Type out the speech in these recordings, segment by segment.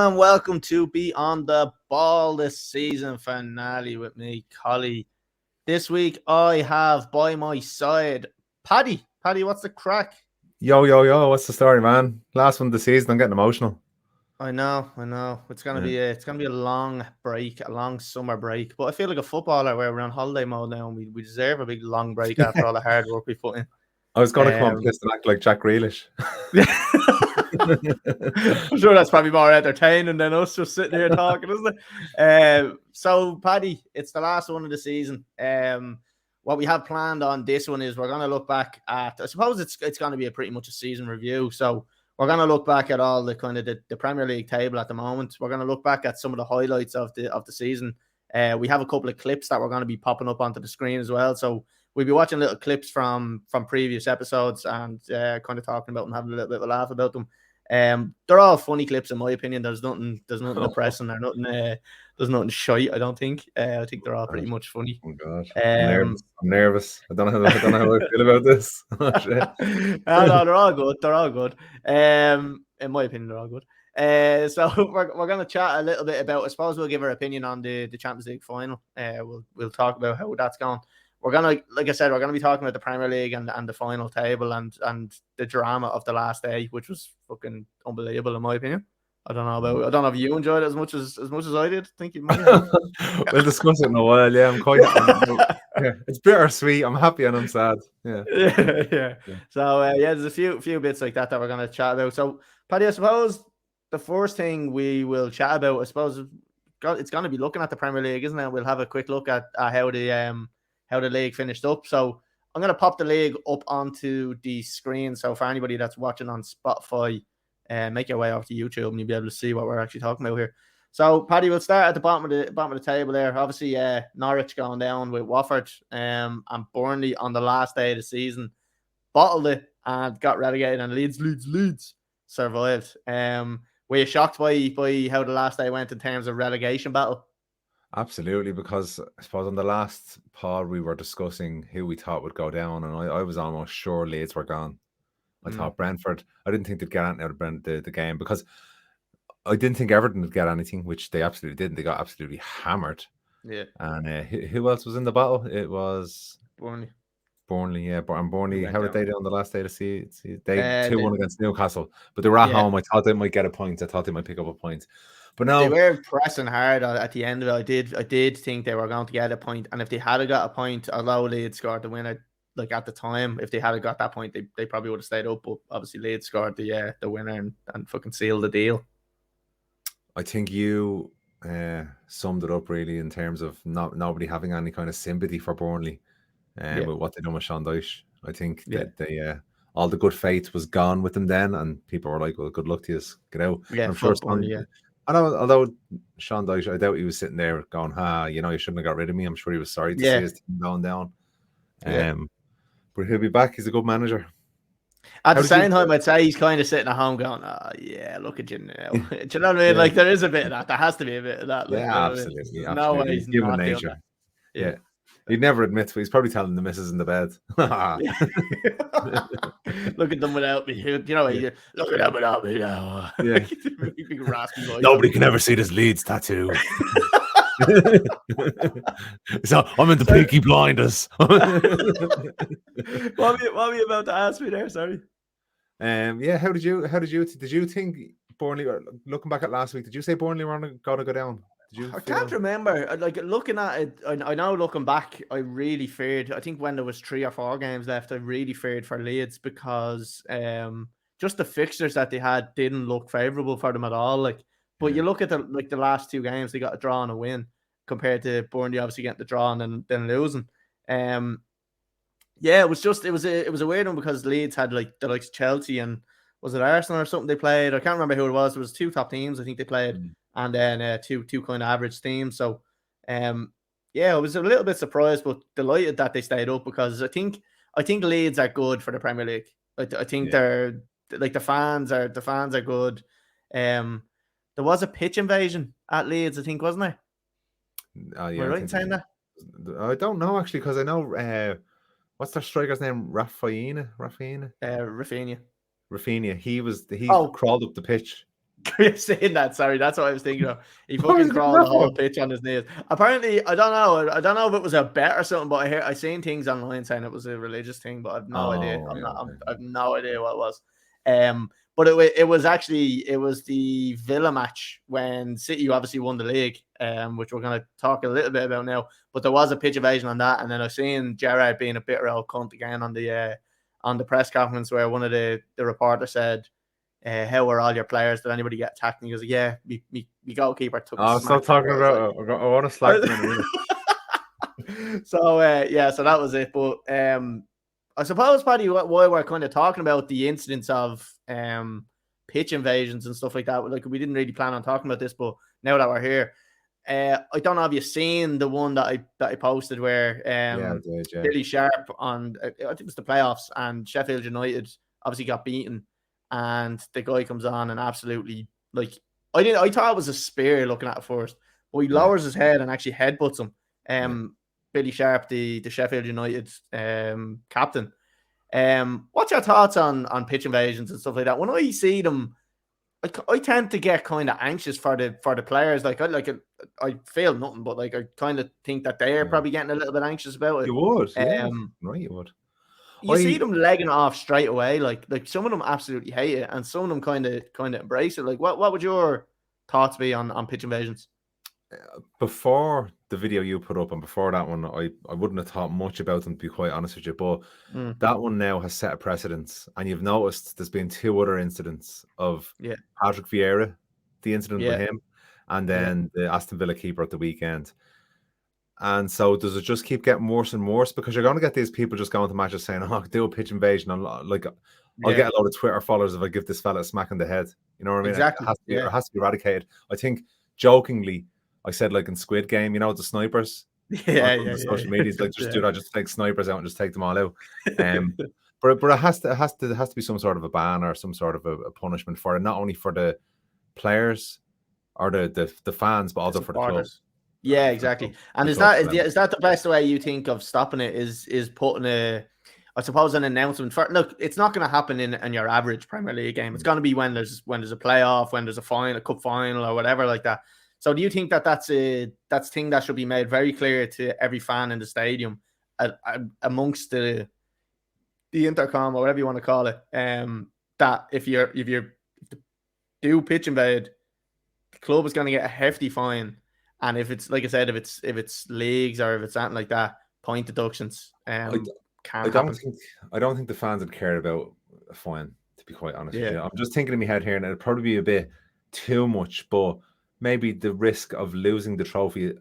and welcome to Be on the Ball, the season finale with me, Collie. This week I have by my side Paddy. Paddy, what's the crack? Yo, what's the story, man? Last one of the season, I'm getting emotional. I know. It's gonna be a long break, a long summer break. But I feel like a footballer where we're on holiday mode now, and we deserve a big long break after all the hard work we put in. I was going to come on pissed and act like Jack Grealish. I'm sure that's probably more entertaining than us just sitting here talking, isn't it? So, Paddy, it's the last one of the season. What we have planned on this one is we're going to look back at, I suppose it's going to be pretty much a season review. So we're going to look back at all the kind of the Premier League table at the moment. We're going to look back at some of the highlights of the season. We have a couple of clips that we're going to be popping up onto the screen as well. So we'll be watching little clips from previous episodes and kind of talking about them, having a little bit of a laugh about them. They're all funny clips in my opinion. There's nothing depressing or nothing. There's nothing shite. I don't think. I think they're all pretty much funny. Oh God, I'm nervous. I don't know how I feel about this. No, they're all good. They're all good. In my opinion, they're all good. So we're going to chat a little bit about. I suppose we'll give our opinion on the Champions League final. We'll talk about how that's going. We're gonna, like I said, we're gonna be talking about the Premier League and the final table and the drama of the last day, which was fucking unbelievable in my opinion. I don't know if you enjoyed it as much as I did. I think you might have. We'll discuss it in a while. Yeah, I'm quite. It's bittersweet. I'm happy and I'm sad. Yeah. So there's a few bits like that we're gonna chat about. So Paddy, I suppose the first thing we will chat about, I suppose, it's gonna be looking at the Premier League, isn't it? We'll have a quick look at how the league finished up. So I'm going to pop the league up onto the screen. So for anybody that's watching on Spotify, make your way off to YouTube and you'll be able to see what we're actually talking about here. So Paddy, we'll start at the bottom of the table there. Obviously, Norwich going down with Watford and Burnley on the last day of the season bottled it and got relegated, and Leeds survived. Were you shocked by how the last day went in terms of relegation battle? Absolutely, because I suppose on the last pod we were discussing who we thought would go down, and I was almost sure Leeds were gone. I thought Brentford. I didn't think they'd get out of the game because I didn't think Everton would get anything, which they absolutely didn't. They got absolutely hammered. Yeah. And who else was in the battle? It was Burnley, yeah. And Burnley, how did they do on the last day to see? They 2-1 against Newcastle, but they were at home. I thought they might get a point. I thought they might pick up a point. But no, they were pressing hard at the end of it. I did think they were going to get a point, and if they had got a point, although Leeds scored the winner, like at the time, if they had got that point, they probably would have stayed up. But obviously, Leeds scored the winner and fucking sealed the deal. I think you summed it up really in terms of nobody having any kind of sympathy for Burnley with what they done with Sean Dyche. I think that they all the good faith was gone with them then, and people were like, "Well, good luck to you, get out." Yeah, I'm sure. I know, although Sean Dyche, I doubt he was sitting there going, you shouldn't have got rid of me. I'm sure he was sorry to see his team going down. But he'll be back. He's a good manager. At the same time, I'd say he's kind of sitting at home going, look at you now. Do you know what I mean? Like, there is a bit of that. There has to be a bit of that. Like, absolutely. No way he's human nature. Yeah. He'd never admit to it. He's probably telling the missus in the bed. Look at them without me. Look at them without me now. Nobody can ever see this Leeds tattoo. So I'm in the Peaky Blinders. What were you about to ask me there? Sorry. How did you think Burnley? Looking back at last week, did you say Burnley were going to go down? I can't remember. Like, looking at it, I know looking back, I really feared. I think when there was 3 or 4 games left, I really feared for Leeds because just the fixtures that they had didn't look favourable for them at all. Like, but you look at the last 2 games, they got a draw and a win compared to Burnley obviously getting the draw and then losing. It was a weird one because Leeds had like the likes of Chelsea and was it Arsenal or something they played? I can't remember who it was. There was 2 top teams I think they played. And then two kind of average teams. So, I was a little bit surprised, but delighted that they stayed up because I think Leeds are good for the Premier League. I think they're like the fans are good. There was a pitch invasion at Leeds, I think, wasn't there? Am I right in saying that? I don't know actually because I know what's their striker's name? Rafinha. Rafinha. He crawled up the pitch. saying that, sorry, that's what I was thinking of. He fucking crawled the whole pitch on his knees. Apparently, I don't know if it was a bet or something, but I seen things online saying it was a religious thing, but I've no idea. I've no idea what it was. But it was the Villa match when City obviously won the league, which we're going to talk a little bit about now. But there was a pitch invasion on that, and then I've seen Gerrard being a bitter old cunt again on the press conference where one of the reporters said, how were all your players? Did anybody get attacked? And he goes, yeah, me goalkeeper took a smack. Stop talking about it. I want to slack them in a minute. So that was it. But I suppose, Paddy, why we're kind of talking about the incidents of pitch invasions and stuff like that. Like, we didn't really plan on talking about this, but now that we're here, I don't know if you've seen the one that I posted where Billy Sharp on, I think it was the playoffs, and Sheffield United obviously got beaten, and the guy comes on and absolutely, like, I thought it was a spear looking at it first, but he lowers his head and actually headbutts him. Billy Sharp, the Sheffield United captain. What's your thoughts on pitch invasions and stuff like that? When I see them, I tend to get kind of anxious for the players. I feel nothing, but like, I kind of think that they're probably getting a little bit anxious about it. You would, right? You would. You see them legging off straight away. Like some of them absolutely hate it, and some of them kind of embrace it. Like, what would your thoughts be on pitch invasions? Before the video you put up and before that one, I wouldn't have thought much about them, to be quite honest with you. But that one now has set a precedence, and you've noticed there's been 2 other incidents of Patrick Vieira, the incident with him, and then the Aston Villa keeper at the weekend. And so does it just keep getting worse and worse? Because you're going to get these people just going to matches saying, "Oh, do a pitch invasion." I'll get a lot of Twitter followers if I give this fella a smack in the head. You know what I mean? Exactly. It has to be eradicated. I think jokingly, I said, like in Squid Game, you know, the snipers. Social media, like, just do that, just take snipers out and just take them all out. But it has to be some sort of a ban or some sort of a punishment for it, not only for the players or the fans, but also for the clubs. Yeah, exactly. And is that the best way you think of stopping it? Is putting I suppose an announcement for, look, it's not going to happen in your average Premier League game. It's going to be when there's a playoff, when there's a cup final or whatever like that. So do you think that's a thing that should be made very clear to every fan in the stadium, amongst the intercom or whatever you want to call it, that if you do pitch invade, the club is going to get a hefty fine, and if it's, like I said, if it's leagues or if it's something like that, point deductions. I don't think the fans would care about a fine, to be quite honest with you. I'm just thinking in my head here, and it'd probably be a bit too much, but maybe the risk of losing the trophy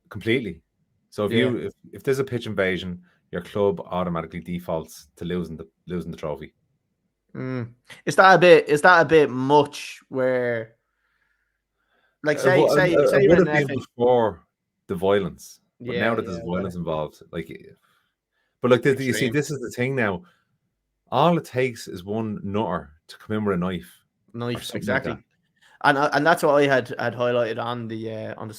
completely. So if there's a pitch invasion, your club automatically defaults to losing the trophy. Is that a bit much? Where, like, say you're in the before the violence, but now that there's violence involved, like, but like, you see, this is the thing now. All it takes is one nutter to come in with a knife. Exactly. Like that. And that's what I had highlighted on the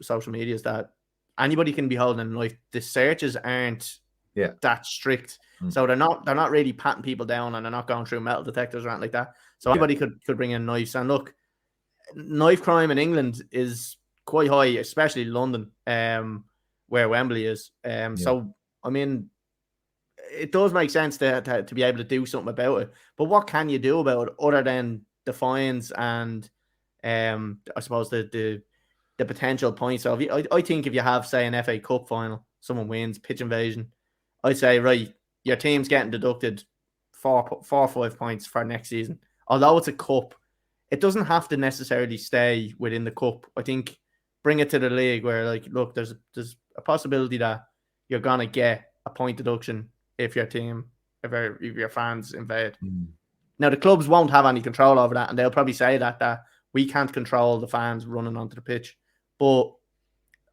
social medias, that anybody can be holding a knife. The searches aren't that strict, so they're not really patting people down, and they're not going through metal detectors or anything like that. So anybody could bring in knives. And look, knife crime in England is quite high, especially London, where Wembley is. So I mean, it does make sense to be able to do something about it. But what can you do about it other than the fines and I suppose the potential points? So I think if you have, say, an FA Cup final, someone wins, pitch invasion, I'd say, right, your team's getting deducted 4 or 5 points for next season. Although it's a cup, it doesn't have to necessarily stay within the cup. I think bring it to the league where, like, look, there's a possibility that you're gonna get a point deduction if your fans invade. Now, the clubs won't have any control over that, and they'll probably say that we can't control the fans running onto the pitch. But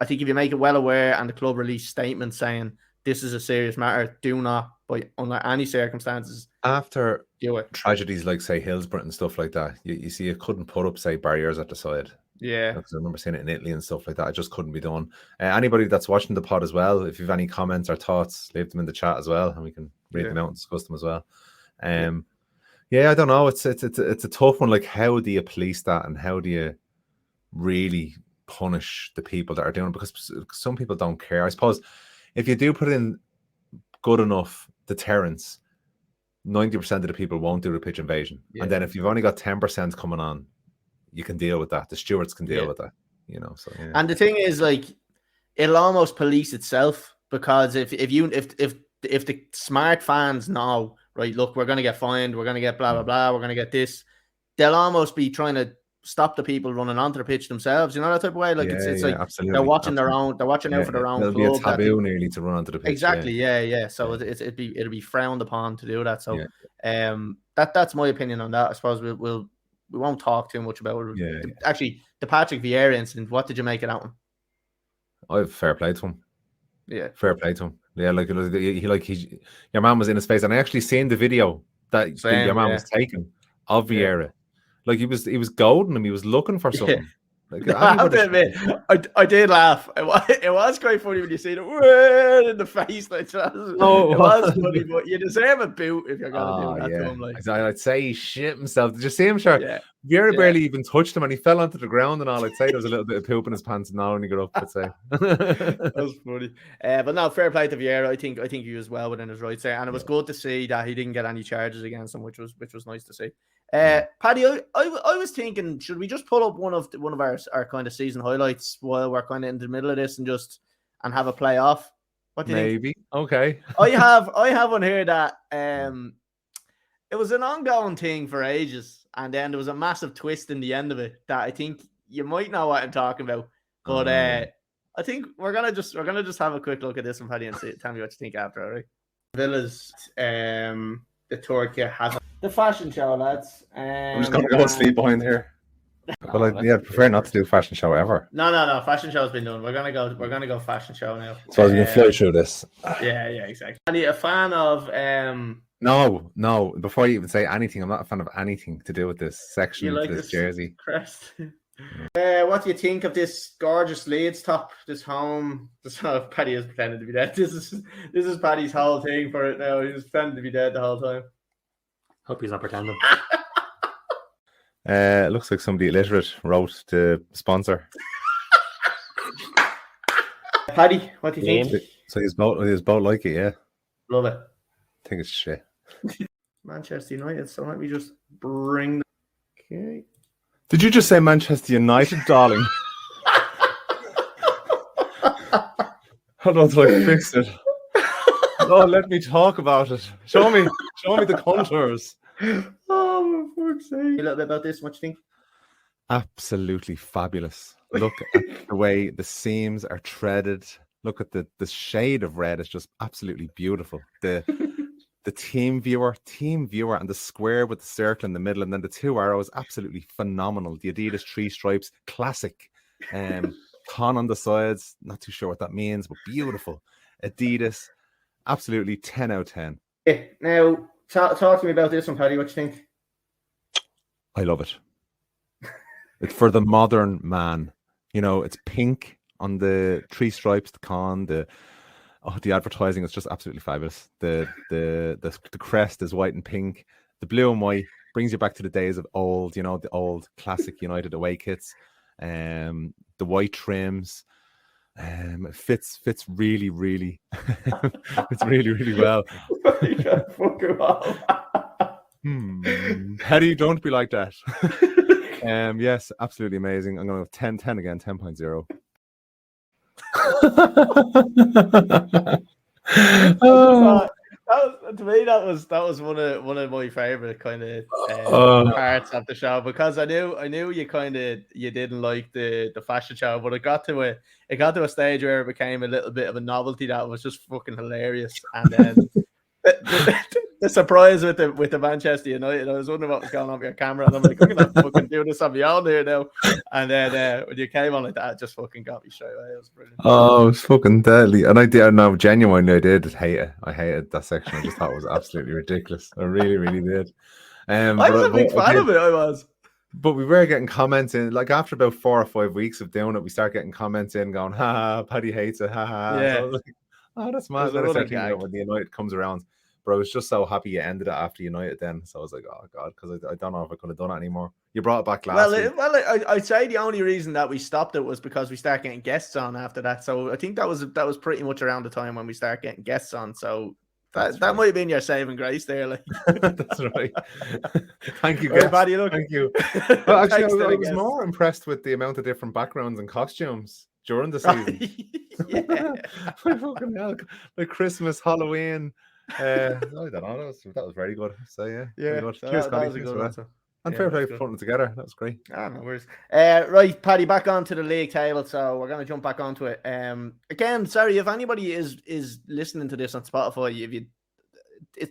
I think if you make it well aware and the club release statements saying this is a serious matter, do not, under any circumstances, after do it. Tragedies like, say, Hillsborough and stuff like that, you see, you couldn't put up, say, barriers at the side. Yeah, because I remember seeing it in Italy and stuff like that. It just couldn't be done. Anybody that's watching the pod as well, if you have any comments or thoughts, leave them in the chat as well, and we can read them out and discuss them as well. Yeah, I don't know. It's a tough one. Like, how do you police that, and how do you really punish the people that are doing it? Because some people don't care. I suppose if you do put in good enough deterrence, 90% of the people won't do the pitch invasion. And then if you've only got 10% coming on, you can deal with that. The stewards can deal with that, so yeah. And the thing is, like, it'll almost police itself, because if the smart fans know, right, look, we're gonna get fined, we're gonna get blah blah blah, we're gonna get this, they'll almost be trying to stop the people running onto the pitch themselves. You know, that type of way. Like, it's like absolutely. they're watching their own. They're watching out for their own. It'll be a taboo nearly to run onto the pitch. Exactly. Yeah. So it'll be frowned upon to do that. So that's my opinion on that. I suppose we won't talk too much about it. Actually, the Patrick Vieira incident. What did you make of that one? I have fair play to him. Yeah, fair play to him. Yeah, your man was in his face, and I actually seen the video that your man was taking of Vieira. Like, he was goading him. He was looking for something. Like, I have to admit, I did laugh. It was quite funny when you see it in the face. Like, it was funny, but you deserve a boot if you're going to do that to him. Like, I'd say he shit himself. Did you see him, sure? Yeah. Vieira barely even touched him, and he fell onto the ground and all. I'd say there was a little bit of poop in his pants and all when he got up, I'd say. That was funny. But no, fair play to Vieira. I think he was well within his rights there, and it was good to see that he didn't get any charges against him, which was nice to see. Paddy, I was thinking, should we just pull up one of our kind of season highlights while we're kind of in the middle of this and have a play off? What do you think? Maybe. Okay. I have one here that it was an ongoing thing for ages, and then there was a massive twist in the end of it that I think you might know what I'm talking about. But I think we're gonna just have a quick look at this one, Paddy, and tell me what you think after, all right? Villa's the Turkey has the fashion show, lads. I'm just gonna go and sleep behind here. Well, I prefer not to do fashion show ever. No. Fashion show's been done. We're gonna go fashion show now. So we can flow through this. Yeah, exactly. Are you a fan of No. Before you even say anything, I'm not a fan of anything to do with this section, like this jersey. Crest. What do you think of this gorgeous Leeds top? This home. Paddy is pretending to be dead. This is Paddy's whole thing for it now. He's pretending to be dead the whole time. Hope he's not pretending. It looks like somebody illiterate wrote the sponsor. Paddy, what do you think? So he's both like it, yeah. Love it. I think it's shit. Manchester United. So let me just bring. Okay. Did you just say Manchester United, darling? Hold on till I fix it. Oh, let me talk about it. Show me the contours. Oh, for fuck's sake. A little bit about this. What do you think? Absolutely fabulous. Look at the way the seams are threaded. Look at the shade of red. It's just absolutely beautiful. The team viewer and the square with the circle in the middle, and then the two arrows, absolutely phenomenal. The Adidas 3 stripes, classic. Con on the sides, not too sure what that means, but beautiful. Adidas, absolutely 10 out of 10. Yeah. Now, talk to me about this one, Paddy. What do you think? I love it. It's for the modern man. You know, it's pink on the 3 stripes, the con, the advertising is just absolutely fabulous. The crest is white and pink. The blue and white brings you back to the days of old, you know, the old classic United away kits. The white trims. It fits really, really it's really well. Paddy, don't be like that. Yes, absolutely amazing. I'm going to go 10 again, 10.0. To me, that was one of my favorite kind of parts of the show, because I knew you didn't like the fashion show, but it got to a stage where it became a little bit of a novelty that was just fucking hilarious. And then the surprise with the Manchester United, I was wondering what was going on with your camera, and I'm like, I'm gonna fucking do this on my own here now. And then when you came on like that, it just fucking got me straight away. It was brilliant. Oh, it was fucking deadly. And I genuinely did hate it. I hated that section. I just thought it was absolutely ridiculous. I really, really did. I was a big fan of it. I was. But we were getting comments in, like after about 4 or 5 weeks of doing it, we start getting comments in going, ha, Paddy hates it, ha. Yeah. So I was like, oh, that's mad. Then I start thinking about when the United comes around. But I was just so happy you ended it after United then. So I was like, oh God, because I don't know if I could have done it anymore. You brought it back last week. I'd say the only reason that we stopped it was because we started getting guests on after that. So I think that was pretty much around the time when we started getting guests on. So that might have been your saving grace there. Like. That's right. Thank you, guys. Paddy, look. Thank you. Well, actually, I was more impressed with the amount of different backgrounds and costumes during the season. Yeah. Fucking hell. Like Christmas, Halloween. I don't know. That was very good. So yeah. Good. So Cheers, that Scotty. was a good one. And fair play for putting it together. That was great. No worries. Right, Paddy, back onto the league table. So we're going to jump back onto it. Again, sorry, if anybody is listening to this on Spotify,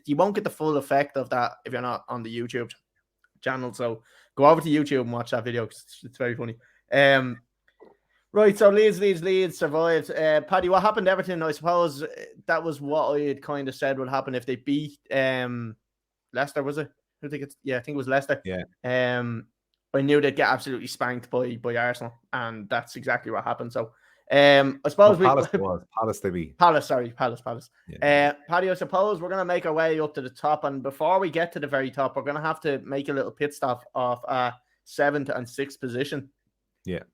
you won't get the full effect of that if you're not on the YouTube channel. So go over to YouTube and watch that video because it's very funny. Right, so Leeds survived. Paddy, what happened to Everton? I suppose that was what I had kind of said would happen if they beat Leicester, was it? I think it was Leicester. Yeah. I knew they'd get absolutely spanked by Arsenal, and that's exactly what happened. So, I suppose Palace they beat. Palace. Yeah. Paddy, I suppose we're gonna make our way up to the top, and before we get to the very top, we're gonna have to make a little pit stop of 7th and 6th position. Yeah.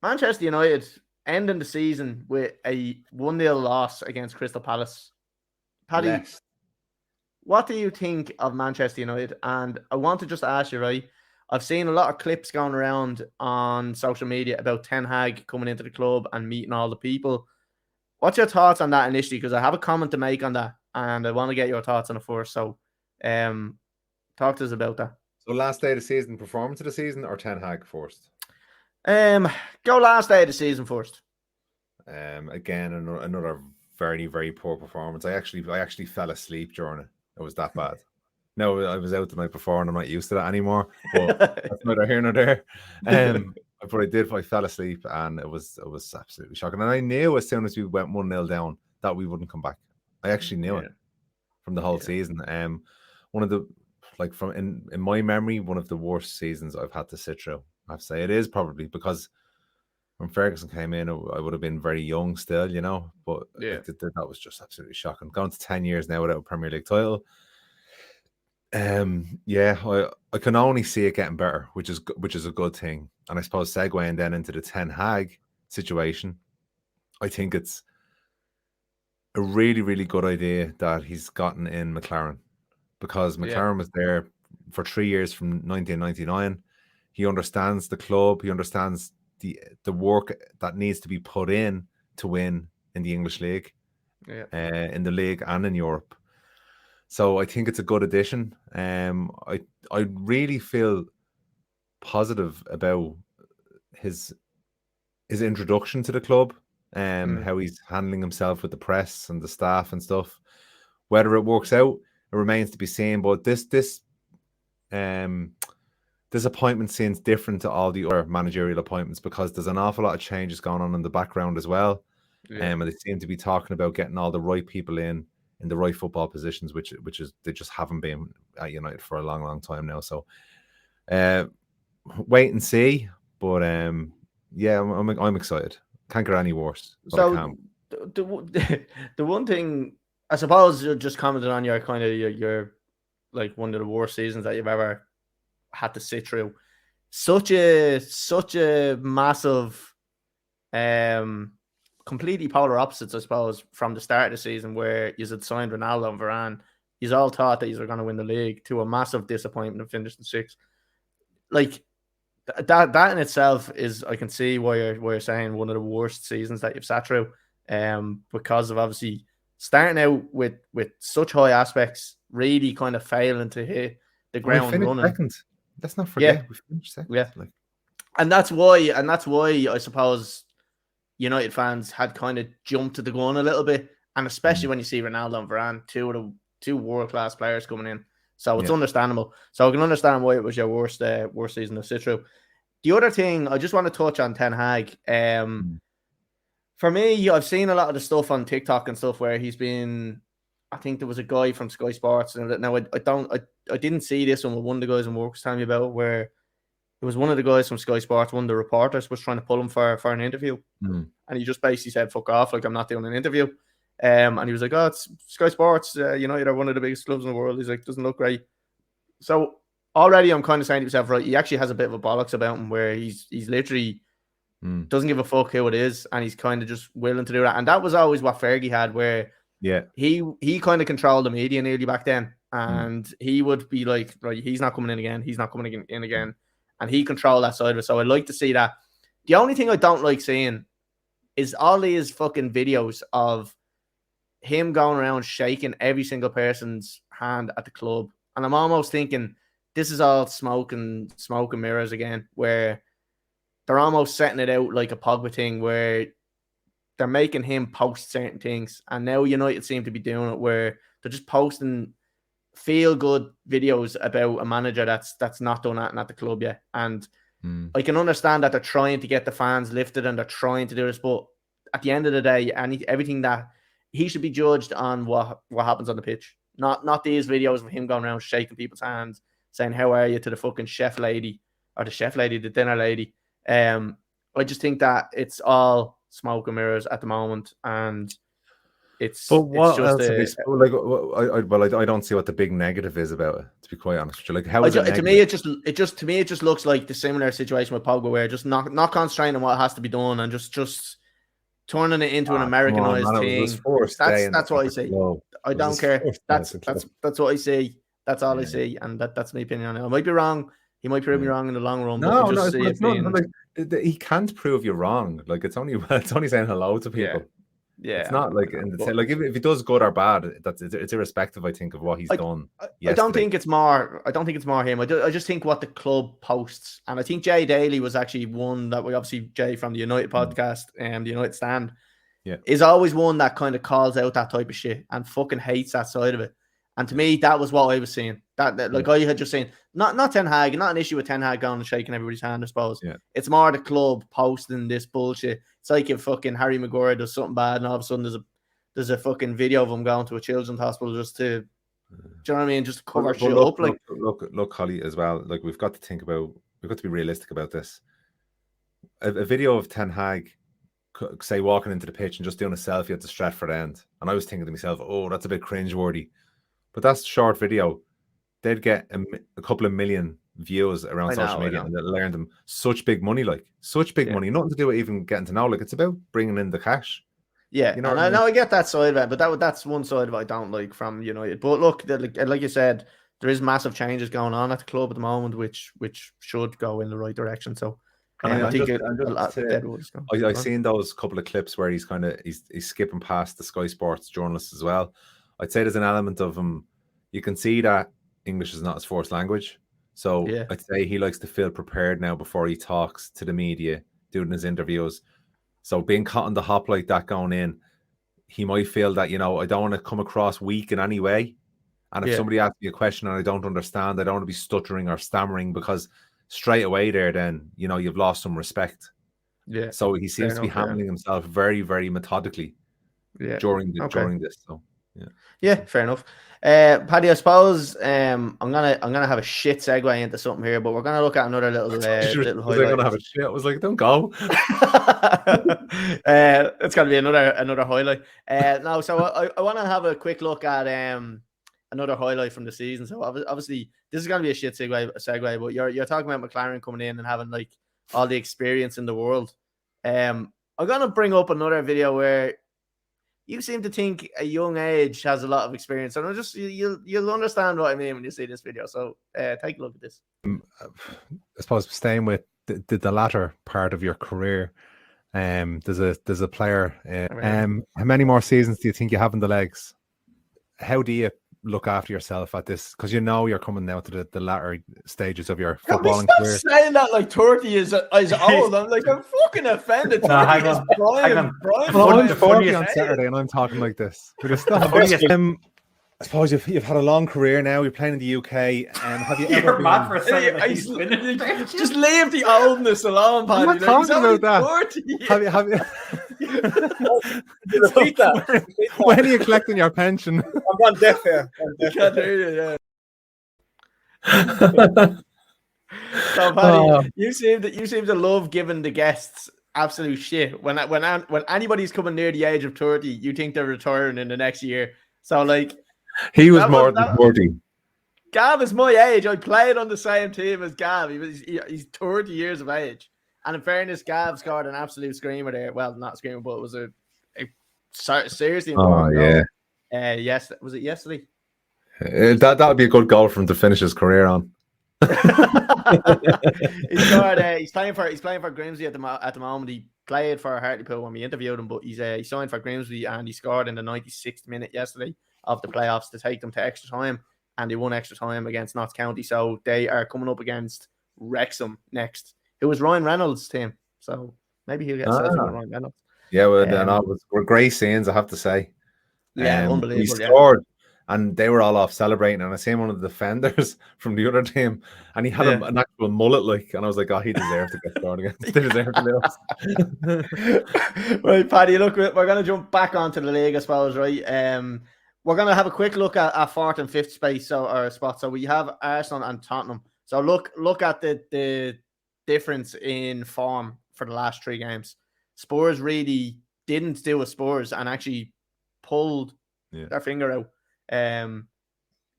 Manchester United ending the season with a 1-0 loss against Crystal Palace. Paddy. Yes. What do you think of Manchester United? And I want to just ask you, right? I've seen a lot of clips going around on social media about Ten Hag coming into the club and meeting all the people. What's your thoughts on that initially? Because I have a comment to make on that, and I want to get your thoughts on it first. So, talk to us about that. So, last day of the season, performance of the season, or Ten Hag first? Go last day of the season first. Again, another very, very poor performance. I actually fell asleep during it. It was that bad. No, I was out the night before and I'm not used to that anymore. But that's neither here nor there. But I fell asleep and it was absolutely shocking. And I knew as soon as we went 1-0 down that we wouldn't come back. I actually knew it from the whole season. One of the in my memory, one of the worst seasons I've had to sit through. I have to say it is probably because when Ferguson came in, I would have been very young still, but that was just absolutely shocking. Gone to 10 years now without a Premier League title. I can only see it getting better, which is a good thing. And I suppose segueing then into the Ten Hag situation, I think it's a really, really good idea that he's gotten in McLaren, because McLaren was there for 3 years from 1999. He understands the club. He understands the work that needs to be put in to win in the English league, in the league and in Europe. So I think it's a good addition. I really feel positive about his introduction to the club, how he's handling himself with the press and the staff and stuff. Whether it works out, it remains to be seen. But this appointment seems different to all the other managerial appointments because there's an awful lot of changes going on in the background as well. And they seem to be talking about getting all the right people in the right football positions, which is they just haven't been at United for a long, long time now. So wait and see. But I'm excited. Can't get any worse. So the one thing, I suppose, you just commented on your kind of your like one of the worst seasons that you've ever had to sit through. Such a massive, completely polar opposites, I suppose, from the start of the season where you had signed Ronaldo and Varane. You all thought that you were going to win the league, to a massive disappointment and finished in 6th. Like that in itself is, I can see why you're saying one of the worst seasons that you've sat through, because of obviously starting out with such high aspects, really kind of failing to hit the ground running. Second. Let's not forget we finished second. Yeah, and that's why I suppose United fans had kind of jumped to the gun a little bit, and especially when you see Ronaldo and Varane, two world-class players coming in. So it's understandable. So I can understand why it was your worst season to sit through. The other thing, I just want to touch on Ten Hag. For me, I've seen a lot of the stuff on TikTok and stuff where he's been, I think there was a guy from Sky Sports, and now I didn't see this one, but one of the guys in work was telling me about where it was one of the guys from Sky Sports, one of the reporters was trying to pull him for an interview. And he just basically said, fuck off, like, I'm not doing an interview. And he was like, "Oh, it's Sky Sports. United are one of the biggest clubs in the world." He's like, "Doesn't look great." So already, I'm kind of saying to myself, right? He actually has a bit of a bollocks about him, where he's literally doesn't give a fuck who it is, and he's kind of just willing to do that. And that was always what Fergie had, where he kind of controlled the media nearly back then, and he would be like, right, he's not coming in again, he's not coming in again, and he controlled that side of it. So I'd like to see that. The only thing I don't like seeing is all these fucking videos of him going around shaking every single person's hand at the club. And I'm almost thinking this is all smoke and mirrors again, where they're almost setting it out like a Pogba thing, where they're making him post certain things. And now United seem to be doing it, where they're just posting feel-good videos about a manager that's not done that at the club yet. And I can understand that they're trying to get the fans lifted and they're trying to do this, but at the end of the day, everything that he should be judged on what happens on the pitch, not these videos of him going around shaking people's hands, saying "How are you" to the fucking chef lady or the dinner lady. I just think that it's all smoke and mirrors at the moment, and it's. But what it's just else? I don't see what the big negative is about it. To be quite honest with you, like how is it? To me, it just looks like the similar situation with Pogba, where just not concentrating on what has to be done and just turning it into an Americanized thing. That's what I see. I don't care. That's what I see. That's all I see, and that's my opinion on it. I might be wrong. He might prove me wrong in the long run. He can't prove you wrong. Like it's only saying hello to people. Yeah, it's not like if he does good or bad, it's irrespective. I think of what he's done. I don't think it's more. I don't think it's more him. I just think what the club posts, and I think Jay Daly was actually one that we obviously Jay from the United podcast and the United Stand, is always one that kind of calls out that type of shit and fucking hates that side of it. And to me, that was what I was seeing. I had just seen not Ten Hag, not an issue with Ten Hag going and shaking everybody's hand, I suppose. Yeah. It's more the club posting this bullshit. It's like if fucking Harry Maguire does something bad and all of a sudden there's a fucking video of him going to a children's hospital just to, do you know what I mean? Just to cover shit up. Look, Holly, as well. Like we've got to be realistic about this. A video of Ten Hag, say walking into the pitch and just doing a selfie at the Stratford end, and I was thinking to myself, oh, that's a bit cringeworthy. But that's a short video. They'd get a couple of million views around social media, and they'll earn them such big money, money. Nothing to do with even getting to know. Like it's about bringing in the cash. Yeah, you know. And I get that side of it, but that's one side of it I don't like from United. But look, like you said, there is massive changes going on at the club at the moment, which should go in the right direction. So I think I've seen those couple of clips where he's skipping past the Sky Sports journalists as well. I'd say there's an element of him. You can see that English is not his first language. So I'd say he likes to feel prepared now before he talks to the media, doing his interviews. So being caught on the hop like that going in, he might feel that, I don't want to come across weak in any way. And if somebody asks me a question and I don't understand, I don't want to be stuttering or stammering, because straight away there, then, you've lost some respect. Yeah. So he seems to be handling himself very, very methodically during this. So. Yeah, fair enough. Paddy, I suppose I'm gonna have a shit segue into something here, but we're gonna look at another little highlight. Gonna have a shit. I was like, don't go. It's gonna be another highlight. No, so I want to have a quick look at another highlight from the season. So obviously this is gonna be a shit segue, but you're talking about McLaren coming in and having like all the experience in the world. I'm gonna bring up another video where you seem to think a young age has a lot of experience, and you'll understand what I mean when you see this video. So take a look at this. I suppose staying with the latter part of your career, there's a player. How many more seasons do you think you have in the legs? How do you look after yourself at this? Because you're coming now to the latter stages of your footballing career. Saying that like 30 is old. I'm like, I'm fucking offended. No, hang on. I'm 40 on Saturday and I'm talking like this. I suppose you've had a long career now. You're playing in the UK. Have you ever mad for a second? Just leave the oldness alone, Paddy. I'm not talking about that. Have you? Repeat that. When are you collecting your pension? I'm on deaf here. I can't hear you. So, Paddy, you seem to love giving the guests absolute shit. When anybody's coming near the age of 30, you think they're retiring in the next year. So like, he was more than 40. Gav is my age. I played on the same team as Gav. He's 30 years of age. And in fairness, Gav scored an absolute screamer there. Well, not a screamer, but it was a seriously important goal. Yes, was it yesterday? That would be a good goal for him to finish his career on. He's playing for Grimsby at the moment. He played for Hartlepool when we interviewed him, but he signed for Grimsby and he scored in the 96th minute yesterday of the playoffs to take them to extra time, and they won extra time against Notts County. So they are coming up against Wrexham next. It was Ryan Reynolds' team, so maybe he'll get set with Ryan Reynolds. Yeah, well, were great scenes, I have to say. Yeah, unbelievable. He scored, and they were all off celebrating. And I seen one of the defenders from the other team, and he had an actual mullet, and I was like, "Oh, he deserved to get scored against. They deserved to lose." Right, Paddy. Look, we're going to jump back onto the league, I suppose. Right, we're going to have a quick look at fourth and fifth spot. So we have Arsenal and Tottenham. So look at the difference in form for the last 3 games. Spurs really didn't do a Spurs and actually pulled their finger out.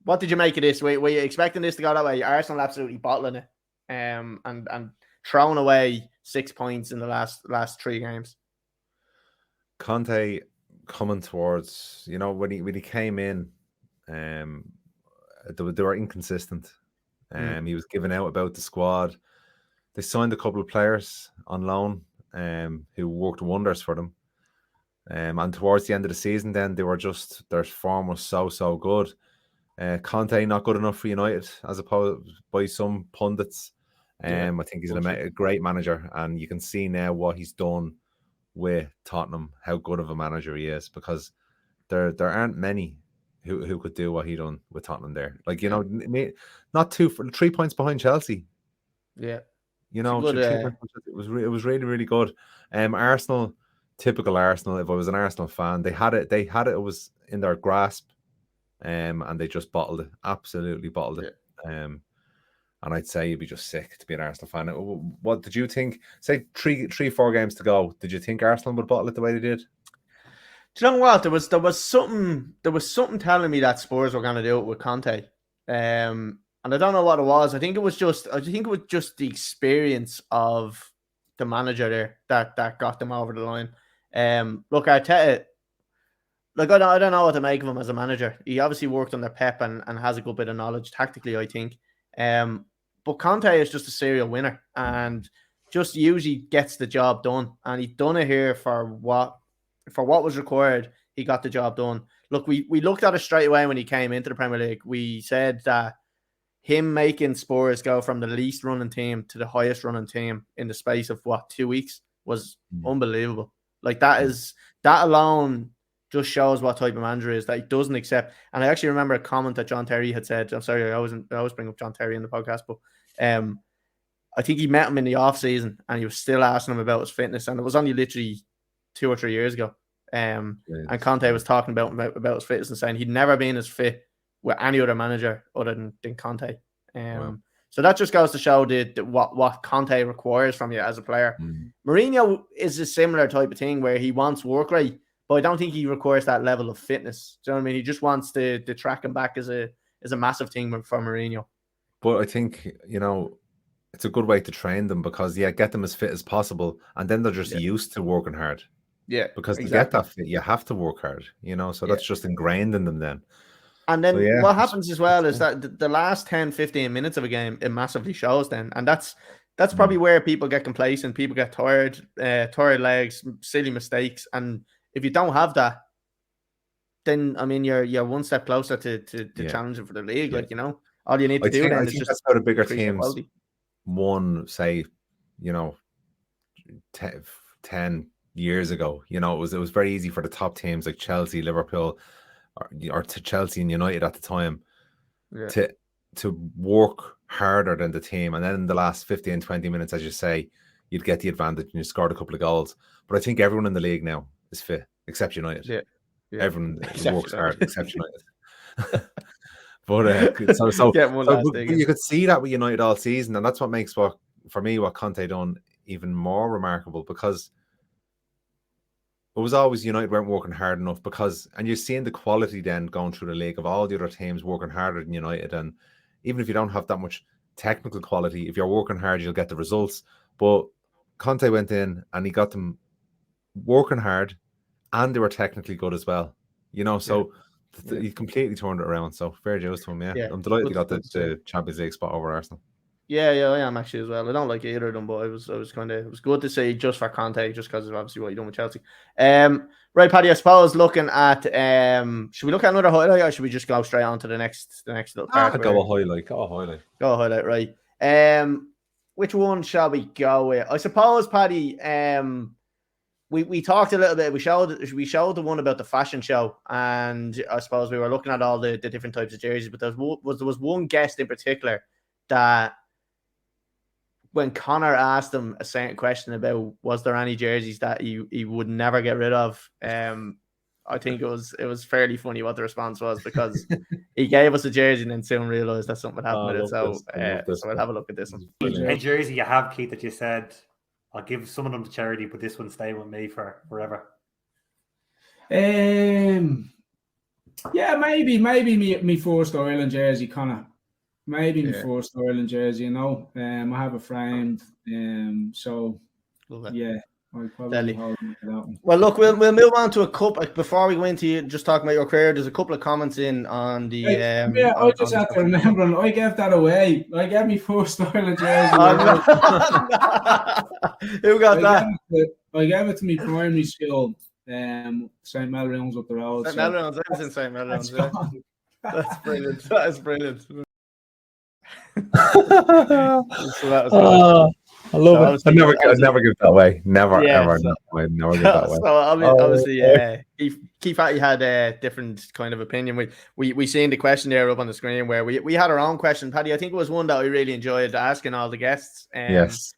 What did you make of this? Were you expecting this to go that way? Arsenal absolutely bottling it, and throwing away 6 points in the last 3 games. Conte coming towards, when he came in, they were inconsistent. He was giving out about the squad. They signed a couple of players on loan who worked wonders for them. And towards the end of the season, then their form was so good. Conte not good enough for United, as opposed by some pundits. I think he's a great manager, and you can see now what he's done with Tottenham, how good of a manager he is, because there aren't many who could do what he done with Tottenham there. Like, not 3 points behind Chelsea. Yeah. Good, it was really, really good. Arsenal, typical Arsenal. If I was an Arsenal fan, they had it. It was in their grasp, and they just bottled it. Absolutely bottled it. And I'd say you'd be just sick to be an Arsenal fan. What did you think? Say 4 games to go. Did you think Arsenal would bottle it the way they did? Do you know what? There was something telling me that Spurs were going to do it with Conte. And I don't know what it was. I think it was just the experience of the manager there that got them over the line. Look, Arteta, like I don't know what to make of him as a manager. He obviously worked under Pep and has a good bit of knowledge tactically, I think. But Conte is just a serial winner and just usually gets the job done. And he's done it here for what was required. He got the job done. Look, we looked at it straight away when he came into the Premier League. We said that him making Spurs go from the least running team to the highest running team in the space of 2 weeks was unbelievable. Like that alone just shows what type of manager is, that he doesn't accept. And I actually remember a comment that John Terry had said. I'm sorry, I always bring up John Terry in the podcast, but I think he met him in the off season and he was still asking him about his fitness, and it was only literally 2 or 3 years ago. And Conte was talking about his fitness and saying he'd never been as fit with any other manager other than Conte. So that just goes to show what Conte requires from you as a player. Mourinho is a similar type of thing where he wants work rate, but I don't think he requires that level of fitness. Do you know what I mean? He just wants the track him back is a massive thing for Mourinho. But I think, it's a good way to train them because, get them as fit as possible, and then they're just used to working hard. Yeah, because to get that fit, you have to work hard, so that's just ingrained in them then. And then what happens as well is that the last 10, 15 minutes of a game, it massively shows then. And that's probably where people get complacent, people get tired legs, silly mistakes. And if you don't have that, then, I mean, you're one step closer to challenging for the league. Like, all you need to do then is just... that's how the bigger teams won, say, 10 years ago. It was very easy for the top teams like Chelsea, Liverpool, or to Chelsea and United at the time to work harder than the team. And then in the last 15, 20 minutes, as you say, you'd get the advantage and you scored a couple of goals. But I think everyone in the league now is fit, except United. Yeah. Everyone works hard, except United. But so you could see that with United all season, and that's what makes what Conte done even more remarkable because it was always United weren't working hard enough and you're seeing the quality then going through the league of all the other teams working harder than United. And even if you don't have that much technical quality, if you're working hard, you'll get the results. But Conte went in and he got them working hard and they were technically good as well. So he completely turned it around. So fair dues to him, yeah. I'm delighted he got the Champions League spot over Arsenal. Yeah, I am actually as well. I don't like either of them, but it was good to see just for Conte, just because of obviously what you're doing with Chelsea. Right, Paddy, I suppose looking at should we look at another highlight or should we just go straight on to the next little part? Go a highlight, right. Which one shall we go with? I suppose, Paddy, we talked a little bit. We showed the one about the fashion show, and I suppose we were looking at all the different types of jerseys, but there was one guest in particular that, when Connor asked him a certain question about was there any jerseys that he would never get rid of, I think it was fairly funny what the response was, because he gave us a jersey and then soon realised that something happened with it. So we'll have a look at this one. A jersey you have, Keith, that you said I'll give some of them to charity, but this one stay with me for forever. Yeah, maybe me first Ireland jersey, Connor. Maybe my first Ireland jersey, I have a framed, so yeah, I'll probably hold on to that one. Well, look, we'll move on to a couple. Before we go into just talking about your career, there's a couple of comments in on the. I just have to remember, I gave that away. I gave me first Ireland jersey. Who got that? I gave it to me primary school, St. Melrose up the road. St. Melrose, I was in St. Melrose. That's brilliant. That is brilliant. I love it. I'd never give that away. Never give that way. So obviously, Keith Fatty had a different kind of opinion. We seen the question there up on the screen where we had our own question, Paddy. I think it was one that we really enjoyed asking all the guests. Yes,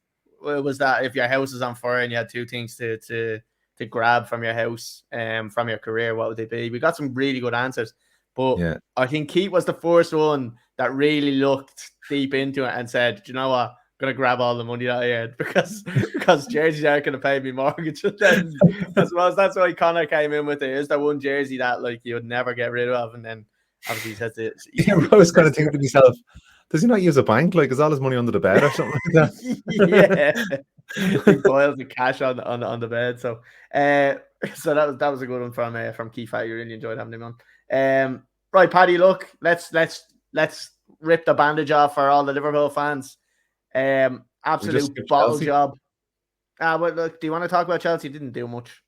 it was that if your house is on fire and you had two things to grab from your house, from your career, what would they be? We got some really good answers. But I think Keith was the first one that really looked deep into it and said, "Do you know what? I'm gonna grab all the money that I earned because jerseys aren't gonna pay me mortgage." Then I suppose that's why Connor came in with it. Is that one jersey that like you would never get rid of? And then obviously he says it. I was kind of thinking to myself, does he not use a bank? Like, is all his money under the bed or something like that? He boils the cash on the bed. So that was a good one from Keith. I really enjoyed having him on. Right, Paddy, look, let's rip the bandage off for all the Liverpool fans. Absolute bottle job. But look, do you want to talk about Chelsea? Didn't do much.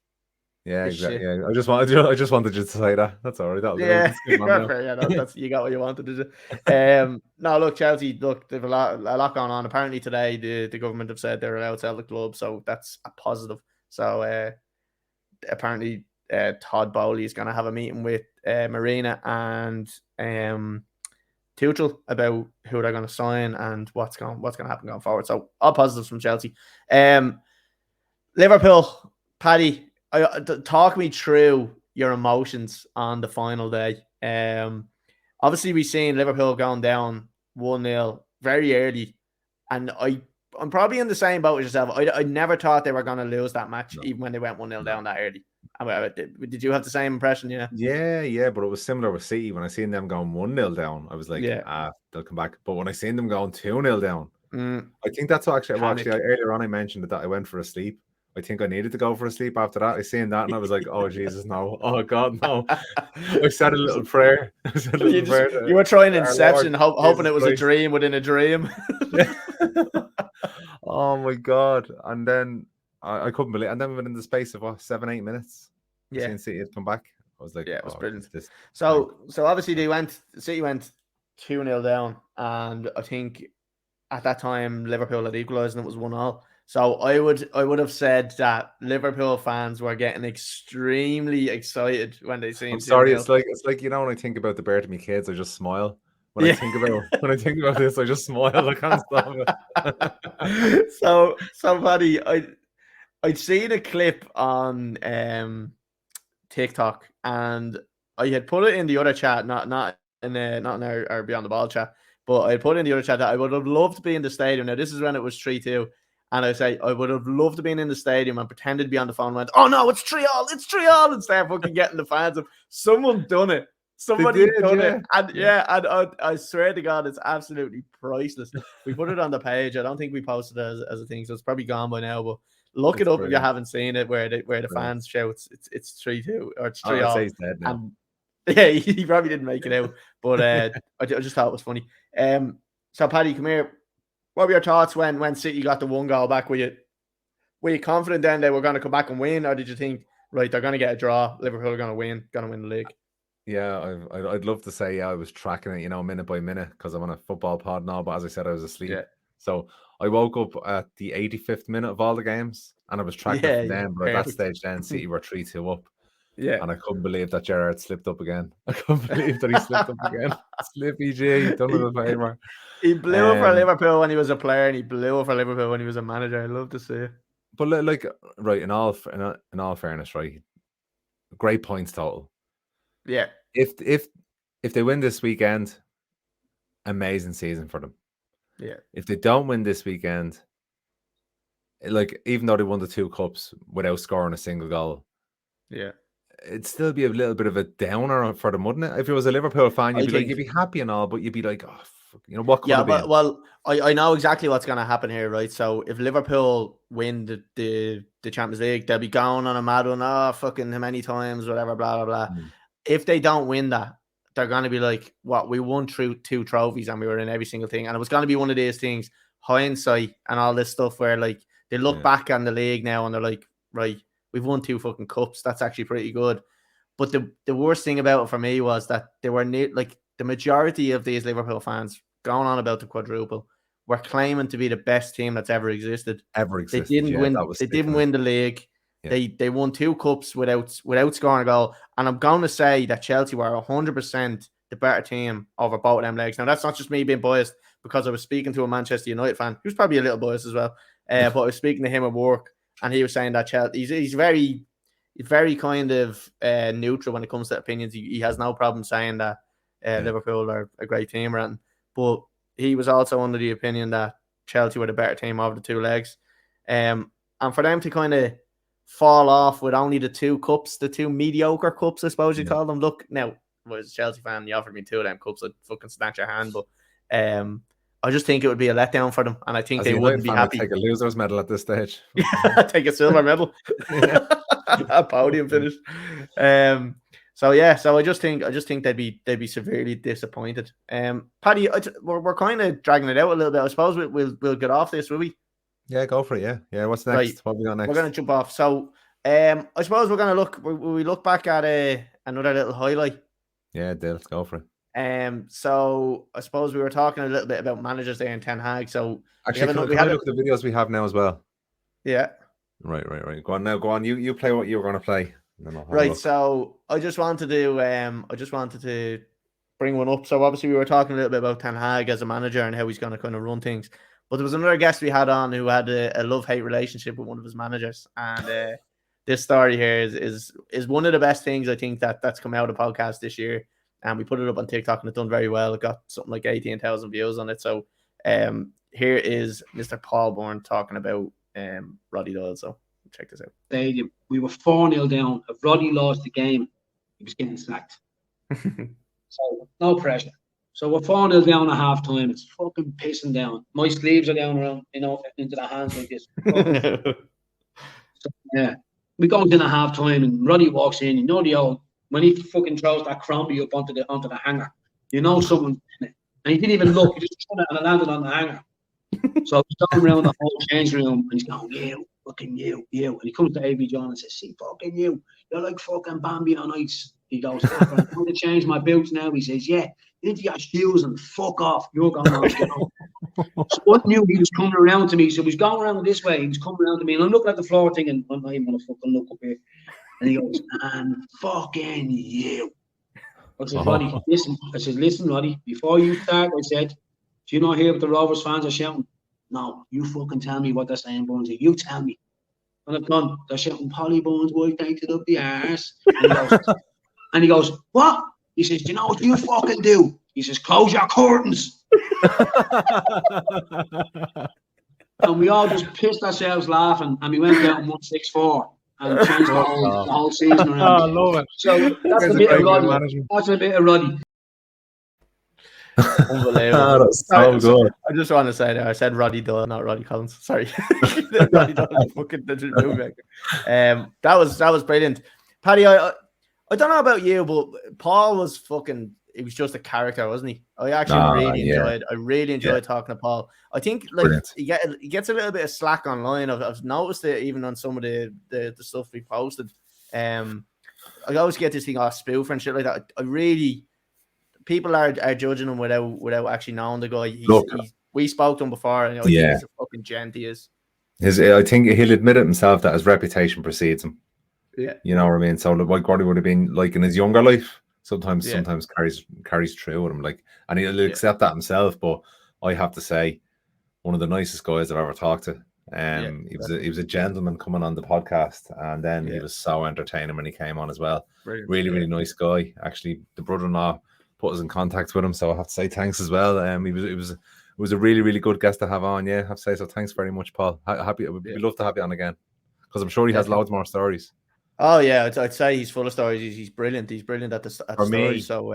Yeah, exactly. Yeah, I just wanted you to say that. That's all right. That's you got what you wanted to do. No, look, Chelsea. Look, they've a lot going on. Apparently today, the government have said they're allowed to sell the club, so that's a positive. So apparently, Todd Bowley is going to have a meeting with Marina and Tuchel about who they're going to sign and what's going to happen going forward. So all positives from Chelsea. Liverpool, Paddy, talk me through your emotions on the final day. Obviously, we've seen Liverpool going down 1-0 very early, and I'm probably in the same boat as yourself. I never thought they were going to lose that match, even when they went 1-0 down that early. Did you have the same impression? Yeah, but it was similar with City. When I seen them going 1-0 down, I was like, they'll come back. But when I seen them going 2-0 down, I think that's what actually earlier on I mentioned that I went for a sleep. I think I needed to go for a sleep after that. I seen that and I was like, oh Jesus, no. Oh God, no. I said a little prayer. You were trying Inception, hoping it was a dream within a dream. Oh my God. And then I couldn't believe it. And then within the space of 7-8 minutes, seeing City had come back. I was like, it was brilliant. So obviously City went 2-0 down, and I think at that time Liverpool had equalised and it was 1-1. So I would have said that Liverpool fans were getting extremely excited when they seen. I'm sorry, it's like when I think about the bear to me kids, I just smile. When I think about this, I just smile. I can't stop it. So Paddy, I'd seen a clip on TikTok, and I had put it in the other chat, not in our Beyond the Ball chat, but I put in the other chat that I would have loved to be in the stadium. Now this is when it was 3-2. And I say, I would have loved to be in the stadium and pretended to be on the phone and went, oh no, it's 3-3, it's 3-3, and start fucking getting the fans up. Someone done it. Somebody done it. And I swear to God, it's absolutely priceless. We put it on the page. I don't think we posted it as a thing, so it's probably gone by now, but look it up if you haven't seen it, where the fans shout it's 3-2 or it's 3-0. And yeah, he probably didn't make it out, but I just thought it was funny. So Paddy, come here. What were your thoughts when City got the 1 goal back? Were you confident then they were going to come back and win, or did you think, right, they're going to get a draw, Liverpool are going to win the league? Yeah, I'd love to say I was tracking it, minute by minute, because I'm on a football pod now. But as I said, I was asleep. Yeah. So I woke up at the 85th minute of all the games, and I was tracking it from them. But at that stage, then City were 3-2 up. Yeah, and I couldn't believe that Gerrard slipped up again. I couldn't believe that he slipped up again. Slippy G, done us a favour. He blew it for Liverpool when he was a player, and he blew it for Liverpool when he was a manager. I love to see it. But right, in all fairness, right, great points total. Yeah. If they win this weekend, amazing season for them. Yeah. If they don't win this weekend, even though they won the 2 cups without scoring a single goal, yeah, it'd still be a little bit of a downer for them, wouldn't it? If you was a Liverpool fan, you'd be happy and all, but you'd be like, oh, fuck, what could have been? Well, I know exactly what's going to happen here, right? So if Liverpool win the Champions League, they'll be going on a mad one, fucking how many times, whatever, blah, blah, blah. If they don't win that, they're going to be like, what, we won through 2 trophies and we were in every single thing. And it was going to be one of these things, hindsight and all this stuff where they look back on the league now and they're like, right, we've won 2 fucking cups. That's actually pretty good. But the worst thing about it for me was that they were the majority of these Liverpool fans going on about the quadruple were claiming to be the best team that's ever existed. They didn't win. They didn't win the league. Yeah. They won 2 cups without scoring a goal. And I'm going to say that Chelsea were 100% the better team over both of them legs. Now, that's not just me being biased, because I was speaking to a Manchester United fan who's probably a little biased as well. But I was speaking to him at work, and he was saying that Chelsea, he's very kind of neutral when it comes to opinions. He has no problem saying that Liverpool are a great team, but he was also under the opinion that Chelsea were the better team over the 2 legs. And for them to kind of fall off with only the 2 cups, the 2 mediocre cups, I suppose you call them. Look, now, as a Chelsea fan, you offered me 2 of them cups, I'd fucking snatch your hand, but I just think it would be a letdown for them, and I think they wouldn't be happy. Take a loser's medal at this stage. Take a silver medal. A podium finish. So I just think they'd be severely disappointed. Paddy, we're kind of dragging it out a little bit. I suppose we'll get off this, will we? Yeah, go for it. Yeah. What's next? Right. What we got next? We're going to jump off. So, I suppose we're going to look back at another little highlight. Yeah, let's go for it. So I suppose we were talking a little bit about managers there in Ten Hag. So actually, can I look at the videos we have now as well? Yeah. Right. Go on now. Go on. You play what you were going to play. Right. So I just wanted to bring one up. So obviously we were talking a little bit about Ten Hag as a manager and how he's going to kind of run things. But there was another guest we had on who had a love-hate relationship with one of his managers, and this story here is one of the best things I think that's come out of the podcast this year. And we put it up on TikTok and it's done very well. It got something like 18,000 views on it. So here is Mr. Paul Bourne talking about Roddy Doyle. So check this out. Stadium. We were 4-0 down. If Roddy lost the game, he was getting sacked. So no pressure. So we're 4-0 down at half time. It's fucking pissing down. My sleeves are down around, into the hands like this. So, yeah. We go into the half time and Roddy walks in. The old, when he fucking throws that Crombie up onto the hanger, someone's in it. And he didn't even look. He just threw it and it landed on the hanger. So he's going around the whole change room and he's going, you, fucking you. And he comes to A.B. John and says, see, fucking you. You're like fucking Bambi on ice. He goes, I'm going to change my boots now. He says, yeah, into your shoes and fuck off. You're going to get on. So I knew he was coming around to me. So he's going around this way. He was coming around to me. And I'm looking at the floor thinking, I'm not even going to fucking look up here. And he goes, and fucking you. I said, Roddy, listen. I said, listen, Roddy, before you start, I said, do you not hear what the Rovers fans are shouting? No, you fucking tell me what they're saying, Bonesy. You tell me. And I've gone, they're shouting, Polly Bones, boy, painted up the arse. And he goes, what? He says, do you know what you fucking do? He says, close your curtains. and we all just pissed ourselves laughing, and we went out and won 6-4 and changed the whole season around. Oh, love it. So that's a bit of Roddy. That's a bit of Roddy. Unbelievable. That's so good. I just want to say that I said Roddy Doyle, not Roddy Collins. Sorry, Roddy Doyle, fucking the movie. That was brilliant, Paddy. I don't know about you, but Paul was fucking. He was just a character, wasn't he? I actually really enjoyed. I really enjoyed talking to Paul. I think like he gets a little bit of slack online. I've noticed it even on some of the stuff we posted. I always get this thing spoof and shit like that. I really. People are judging him without actually knowing the guy. We spoke to him before, and I think he's a fucking gent. He is. I think he'll admit it himself that his reputation precedes him. Yeah, you know what I mean. So like what he would have been like in his younger life, sometimes carries through with him. Like, and he'll accept that himself. But I have to say, one of the nicest guys I've ever talked to. He was a gentleman coming on the podcast, and then he was so entertaining when he came on as well. Really nice guy. Actually, the brother-in-law put us in contact with him, so I have to say thanks as well. It was a really good guest to have on. Yeah, I have to say so. Thanks very much, Paul. We'd love to have you on again, because I'm sure he has loads more stories. Oh yeah, I'd say he's full of stories. He's brilliant. He's brilliant at the story. So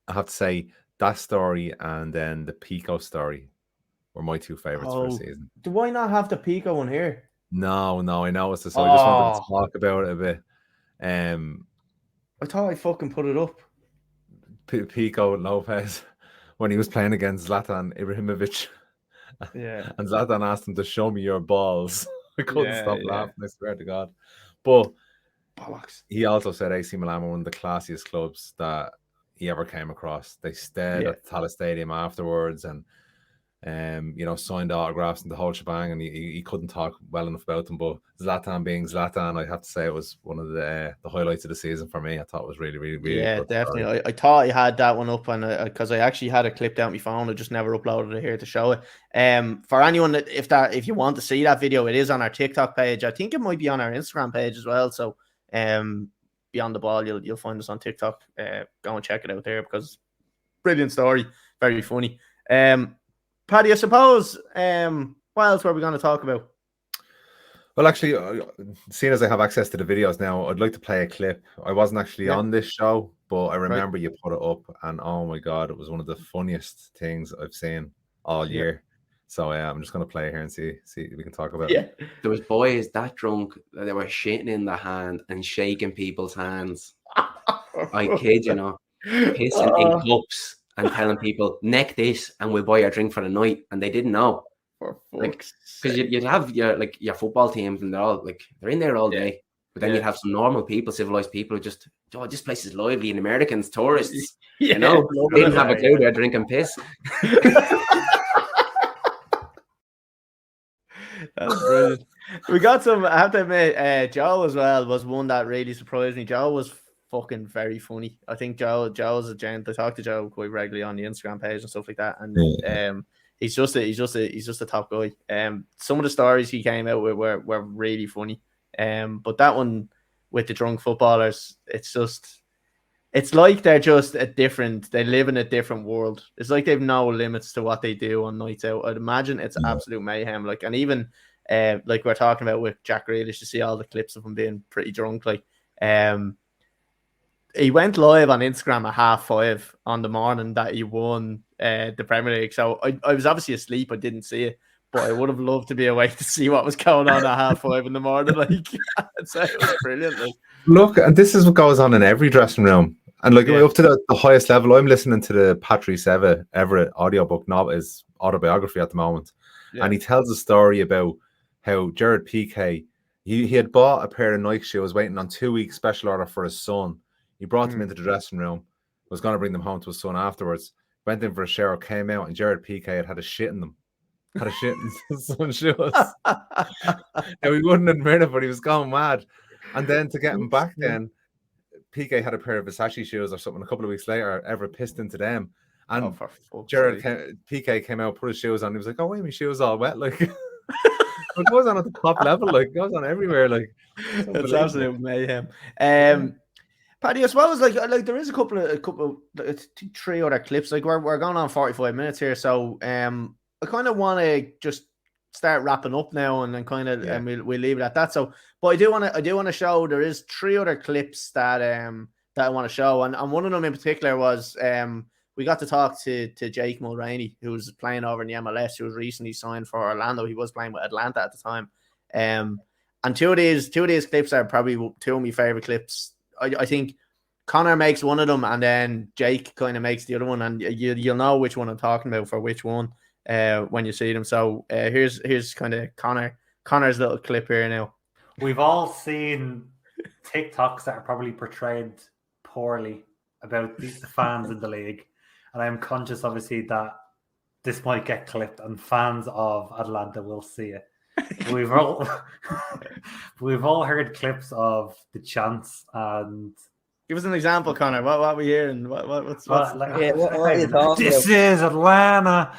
I have to say that story and then the Pico story were my two favorites for the season. Do I not have the Pico one here? No, I know it's the. So I just wanted to talk about it a bit. I thought I fucking put it up. Pico Lopez when he was playing against Zlatan Ibrahimovic. Yeah. And Zlatan asked him to show me your balls. I couldn't stop laughing, I swear to God. But he also said AC Milan were one of the classiest clubs that he ever came across. They stayed at the Tallaght Stadium afterwards and signed autographs and the whole shebang, and he couldn't talk well enough about them. But Zlatan being Zlatan, I have to say it was one of the highlights of the season for me. I thought it was really good definitely. I thought I had that one up, and because I actually had it clipped out on my phone, I just never uploaded it here to show it. For anyone if you want to see that video, it is on our TikTok page. I think it might be on our Instagram page as well. So Beyond the Ball, you'll find us on TikTok. Go and check it out there, because brilliant story, very funny. Paddy, I suppose, what else were we going to talk about? Well, actually, seeing as I have access to the videos now, I'd like to play a clip. I wasn't actually on this show, but I remember you put it up, and oh my God, it was one of the funniest things I've seen all year. So I'm just going to play here and see if we can talk about it. There was boys that drunk that they were shitting in their hand and shaking people's hands. I kid you not. Pissing in cups. And telling people, neck this and we'll buy your drink for the night. And they didn't know. Because you'd have your football teams and they're in there all day. But then you'd have some normal people, civilized people who just, this place is lively, and Americans, tourists, they didn't have a clue they're drinking piss. That's brilliant. We got some, I have to admit, Joe as well was one that really surprised me. Joe was fucking very funny. I think Joe's a gent. I talk to Joe quite regularly on the Instagram page and stuff like that, and he's just a top guy. Some of the stories he came out with were really funny. But that one with the drunk footballers, it's like they're just they live in a different world. It's like they've no limits to what they do on nights out. I'd imagine it's absolute mayhem. Like, and even like we're talking about with Jack Grealish, to see all the clips of him being pretty drunk, like he went live on Instagram at 5:30 on the morning that he won the Premier League. So I was obviously asleep. I didn't see it, but I would have loved to be awake to see what was going on at 5:30 in the morning. Like, I'd say it was brilliant. Like, look, and this is what goes on in every dressing room. And like up to the highest level, I'm listening to the Patrice Everett audiobook, not his autobiography at the moment. Yeah. And he tells a story about how Gerard Piqué, he had bought a pair of Nike shoes, waiting on 2 weeks special order for his son. He brought them into the dressing room, was going to bring them home to his son afterwards, went in for a shower, came out, and Gerard Piqué had a shit in them. Had a shit in his son's shoes. Now, he wouldn't admit it, but he was going mad. And then to get him back then, Piqué had a pair of Versace shoes or something. A couple of weeks later, Everett pissed into them. And Piqué came out, put his shoes on. He was like, "Oh, wait, my shoes all wet." Like, it goes on at the top level. Like, it goes on everywhere. Like, it's absolute mayhem. Paddy, I suppose like there is a couple, 3 other clips. Like we're going on 45 minutes here, so I kind of want to just start wrapping up now and then kind of and we'll leave it at that. So, but I do want to show there is 3 other clips that that I want to show, and one of them in particular was we got to talk to Jake Mulroney, who was playing over in the MLS, who was recently signed for Orlando. He was playing with Atlanta at the time. And two of these clips are probably 2 of my favorite clips. I think Connor makes one of them, and then Jake kind of makes the other one, and you'll know which one I'm talking about for which one when you see them. So here's kind of Connor's little clip here now. We've all seen TikToks that are probably portrayed poorly about the fans in the league. And I'm conscious, obviously, that this might get clipped and fans of Atlanta will see it. We've all heard clips of the chants and... Give us an example, Connor. What are we hearing? What are you talking this about? Is Atlanta.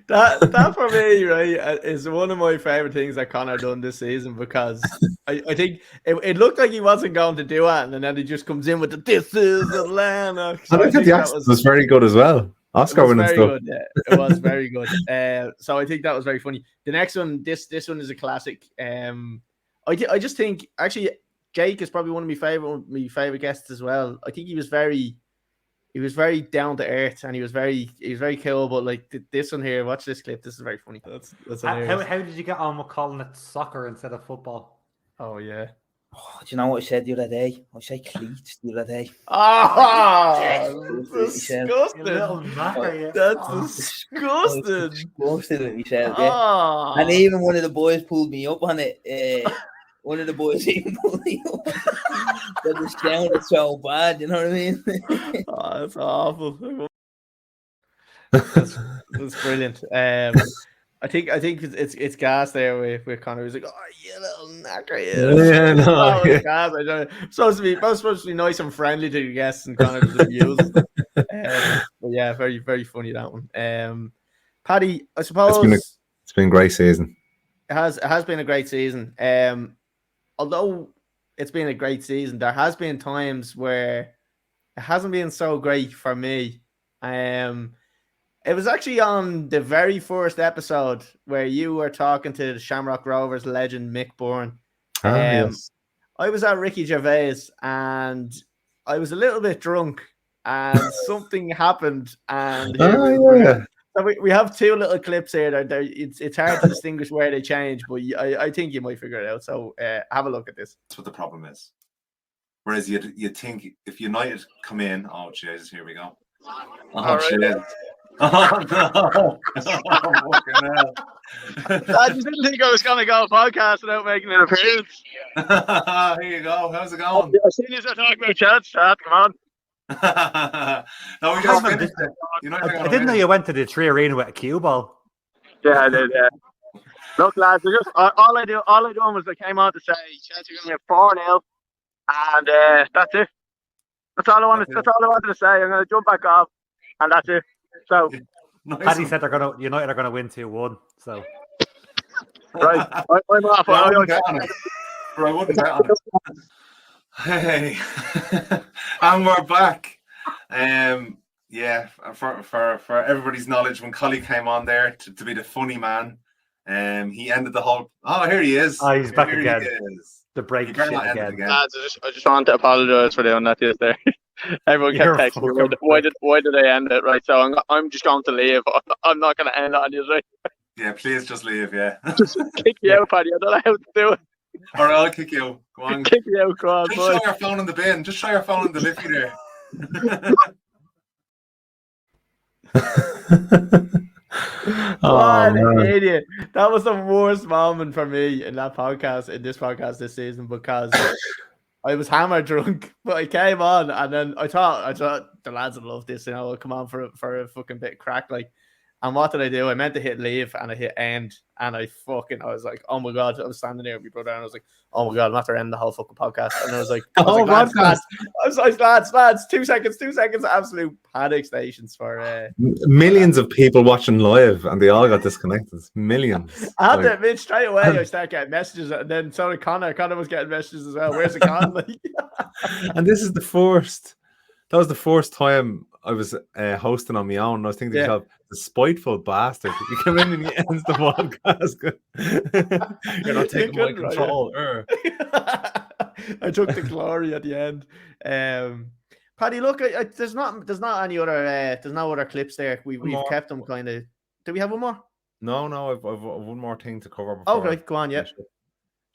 That for me, right, is one of my favorite things that Connor done this season, because I think it looked like he wasn't going to do it, and then he just comes in with the "This is Atlanta." So I think the accent was very good as well. Oscar winning stuff. Good, yeah. It was very good. So I think that was very funny. The next one, this one is a classic. I just think actually Jake is probably one of my favorite guests as well. I think he was very down to earth, and he was very cool. But like this one here, watch this clip. This is very funny. That's how did you get on with calling it soccer instead of football? Oh yeah. Oh, do you know what I said the other day? I said cleats the other day. Disgusting. That's disgusting. Disgusting, he said. Yeah. And even one of the boys pulled me up on it. One of the boys even pulled me up. That the sounded so bad, you know what I mean? Oh, that's awful. That's brilliant. I think it's gas there with Connor. He's like, "Oh, you little knacker!" Yeah, no. Yeah. Supposed to be nice and friendly to the guests, and Connor just abuses them. But yeah, very very funny that one. Paddy, I suppose it's been a great season. It has been a great season. Although it's been a great season, there has been times where it hasn't been so great for me. It was actually on the very first episode where you were talking to the Shamrock Rovers legend Mick Bourne. Yes. I was at Ricky Gervais and I was a little bit drunk, and something happened. And so we have 2 little clips here. It's hard to distinguish where they change, but I think you might figure it out. So have a look at this. That's what the problem is. Whereas you'd think if United come in, oh Jesus, here we go. Oh shit. Oh no! Fucking hell. I just didn't think I was going to go podcast without making an appearance. Here you go. How's it going? As soon as I talk about chat, come on. No, we just finished it. I didn't know you went to the Tree Arena with a cue ball. Yeah, I did. Yeah. Look, lads, all I done was I came on to say Chelsea are going to win 4-0, and that's it. That's all I wanted to say. I'm going to jump back off, and that's it. So, Paddy said United are gonna win 2-1. So, right, I'm off. I wouldn't bet on it. Hey, and we're back. Yeah, for everybody's knowledge, when Collie came on there to be the funny man, he ended the whole. Oh, here he is. Oh, he's back again. He the break shit again. Lads, I just want to apologise for doing that yesterday. Everyone kept texting. Why did they end it? Right, so I'm just going to leave. I'm not going to end it on you, right? Yeah, please just leave. Yeah, just kick you out, Paddy. I don't know how to do it. All right, I'll kick you out. Go on. Kick you out, go on. Just try your phone in the bin. Just try your phone in the liffey there. What an idiot. That was the worst moment for me in this podcast this season, because I was hammered drunk, but I came on and then I thought the lads would love this, I'll come on for a fucking bit of crack, like. And what did I do? I meant to hit leave and I hit end, and I was like, oh my god! I was standing there with my brother and I was like, oh my god, I'm after ending the whole fucking podcast. And I was like, lads, 2 seconds, absolute panic stations for millions of people watching live, and they all got disconnected. Millions. I had to admit straight away I started getting messages, and then so did Connor. Connor was getting messages as well. Where's it gone? Like, and this is the first. That was the first time I was hosting on my own. And I was thinking to myself, the spiteful bastard. You come in and he ends the podcast. You're not taking my control. I took the glory at the end. Paddy, look, there's not any other there's no other clips there. We've kept them kind of. Do we have one more? No, I've one more thing to cover. Okay, go on. Yeah,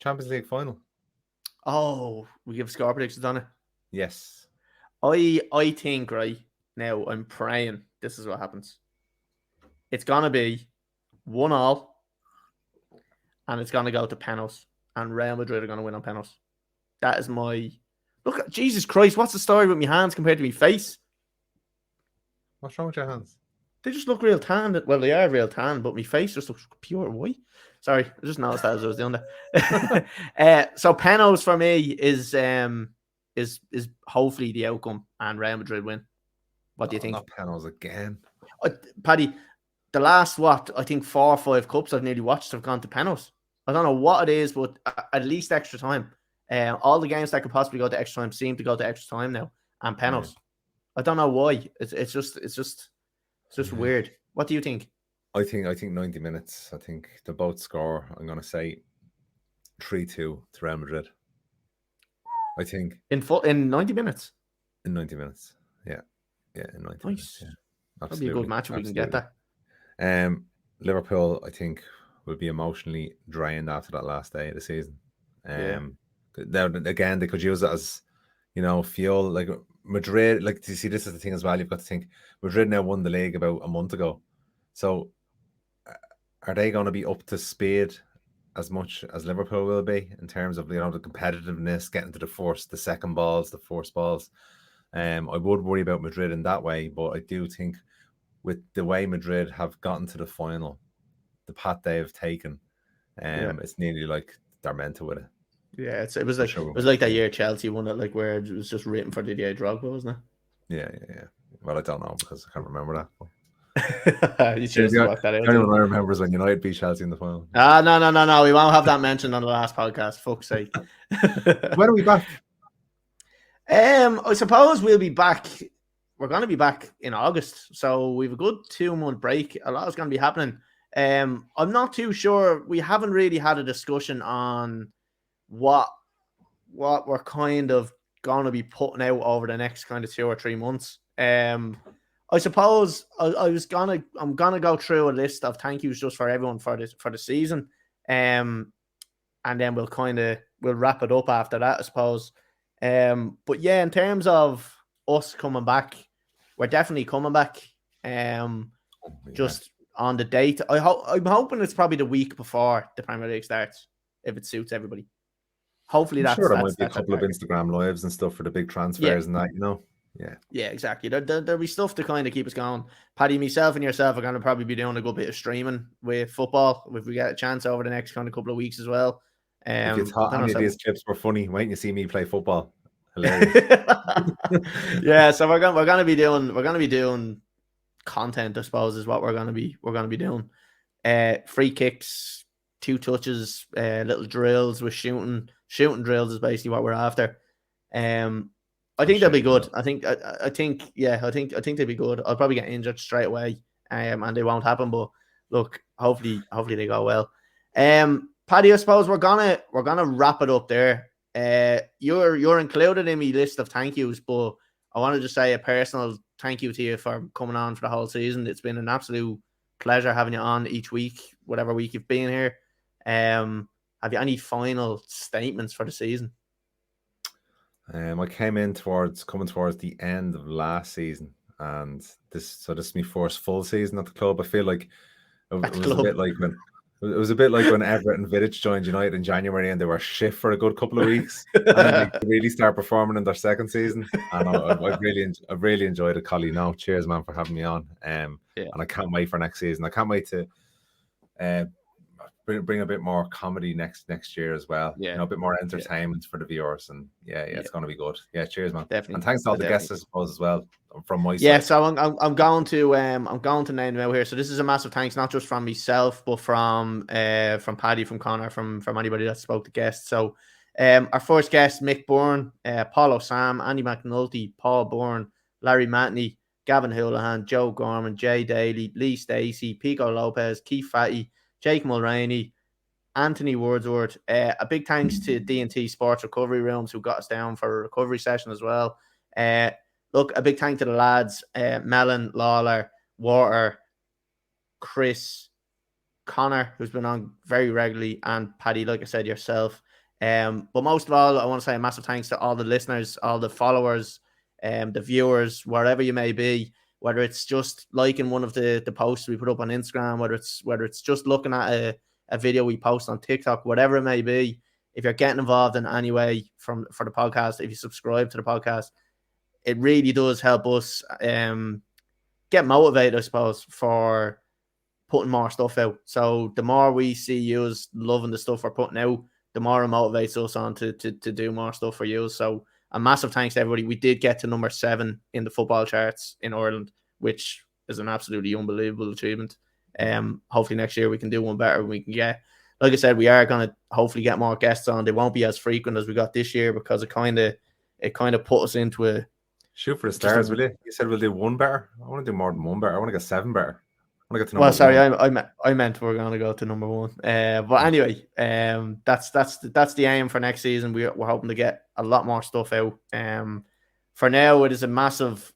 Champions League final. Oh, we give score predictions on it. Yes, I think right now I'm praying this is what happens. It's gonna be 1-1, and it's gonna go to penalties, and Real Madrid are gonna win on penalties. That is my look. Jesus Christ, what's the story with my hands compared to my face? What's wrong with your hands? They just look real tan. Well, they are real tan, but my face just looks pure white. Sorry, I just noticed that as I was doing that. So penalties for me is hopefully the outcome and Real Madrid win. What do you think? Not penalties again, Paddy. The last I think 4 or 5 cups I've nearly watched have gone to penalties. I don't know what it is, but at least extra time. All the games that could possibly go to extra time seem to go to extra time now and penalties. I don't know why. It's just weird. What do you think? I think 90 minutes. I think they both score. I'm going to say 3-2 to Real Madrid. I think in 90 minutes. In 90 minutes, yeah, in 90 minutes. Yeah. That'd be a good match if we can get that. Liverpool, I think, will be emotionally drained after that last day of the season. Again, they could use it as fuel. Like Madrid, like you see, this is the thing as well. You've got to think Madrid now won the league about a month ago, so are they going to be up to speed as much as Liverpool will be in terms of the competitiveness, getting to the second balls, the first balls? I would worry about Madrid in that way, but I do think with the way Madrid have gotten to the final, the path they have taken, it's nearly like they're meant to win it. Yeah, it was like that year Chelsea won it, like where it was just written for Didier Drogba, wasn't it? Yeah. Well, I don't know because I can't remember that. You should have worked that out. Everyone I remember is when United beat Chelsea in the final. No. We won't have that mentioned on the last podcast. Fuck's sake. When are we back? I suppose we'll be back. We're going to be back in August, so we've a good 2-month break. A lot is going to be happening. I'm not too sure. We haven't really had a discussion on what we're kind of going to be putting out over the next kind of 2 or 3 months. I suppose I'm gonna go through a list of thank yous just for everyone for the season, and then we'll wrap it up after that, I suppose. But yeah, in terms of us coming back, we're definitely coming back. Just on the date, I'm hoping it's probably the week before the Premier League starts, if it suits everybody. Hopefully, there might be a couple of Instagram lives and stuff for the big transfers and that, Yeah, exactly. There'll be stuff to kind of keep us going. Paddy, myself, and yourself are going to probably be doing a good bit of streaming with football if we get a chance over the next kind of couple of weeks as well. If you thought any of these clips were funny, wait you see me play football. Hilarious. Yeah, so we're gonna be doing content, I suppose, is what we're gonna be doing. Free kicks, 2 touches, little drills with shooting drills is basically what we're after. I think they'll be good. I think they'll be good. I'll probably get injured straight away, and they won't happen. But look, hopefully they go well. Paddy, I suppose we're gonna wrap it up there. You're included in my list of thank yous, but I want to just say a personal thank you to you for coming on for the whole season. It's been an absolute pleasure having you on each week, whatever week you've been here. Have you any final statements for the season? I came in coming towards the end of last season, and this is my first full season at the club. I feel like it was a bit like when Everett and Vidic joined United in January, and they were shit for a good couple of weeks, and then they really start performing in their second season. And I've really enjoyed it, Collie. No, cheers, man, for having me on. And I can't wait for next season. I can't wait to bring a bit more comedy next year as well. Yeah, a bit more entertainment for the viewers, and it's going to be good. Yeah, cheers, man. Definitely. And thanks to all the guests, I suppose, as well from my side. Yeah, so I'm going to name them out here. So this is a massive thanks, not just from myself, but from Paddy, from Connor, from anybody that spoke to guests. So our first guest, Mick Byrne, Paul O'Sam, Andy McNulty, Paul Byrne, Larry Matney, Gavin Houlihan, Joe Gorman, Jay Daly, Lee Stacey, Pico Lopez, Keith Fatty, Jake Mulroney, Anthony Wordsworth. A big thanks to D&T Sports Recovery Rooms who got us down for a recovery session as well. Look, a big thank to the lads, Melon, Lawler, Water, Chris, Connor, who's been on very regularly, and Paddy, like I said, yourself. But most of all, I want to say a massive thanks to all the listeners, all the followers, the viewers, wherever you may be, whether it's just liking one of the posts we put up on Instagram, whether it's just looking at a video we post on TikTok, whatever it may be. If you're getting involved in any way for the podcast, if you subscribe to the podcast, it really does help us get motivated, I suppose, for putting more stuff out. So the more we see you loving the stuff we're putting out, the more it motivates us on to do more stuff for you. So a massive thanks to everybody. We did get to number 7 in the football charts in Ireland, which is an absolutely unbelievable achievement. Hopefully next year we can do one better. We can get, like I said, we are going to hopefully get more guests on. They won't be as frequent as we got this year because it kind of put us into a shoot for the stars, will you? You said we'll do one better. I want to do more than one better. I want to get 7 better. I want to get to number 1. Sorry, one. I meant we're going to go to number 1. But anyway, that's the aim for next season. We're hoping to get a lot more stuff out. For now, it is a massive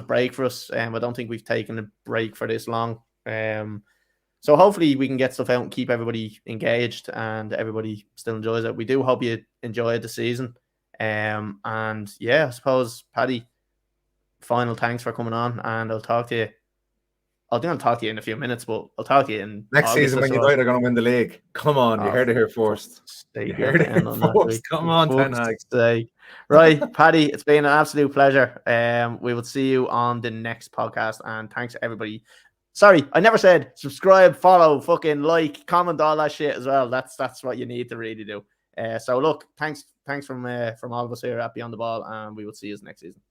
break for us. I don't think we've taken a break for this long. So hopefully we can get stuff out and keep everybody engaged and everybody still enjoys it. We do hope you enjoyed the season. And yeah, I suppose, Paddy, final thanks for coming on, and I'll talk to you. I'm going to talk to you in a few minutes, but I'll talk to you in next August season when United are going to win the league. Come on, you heard it here first. You heard it here first. Come on, Ten Hag. Right, Paddy, it's been an absolute pleasure. We will see you on the next podcast, and thanks to everybody. Sorry, I never said subscribe, follow, fucking like, comment, all that shit as well. That's what you need to really do. So look, thanks from all of us here at Beyond the Ball, and we will see you next season.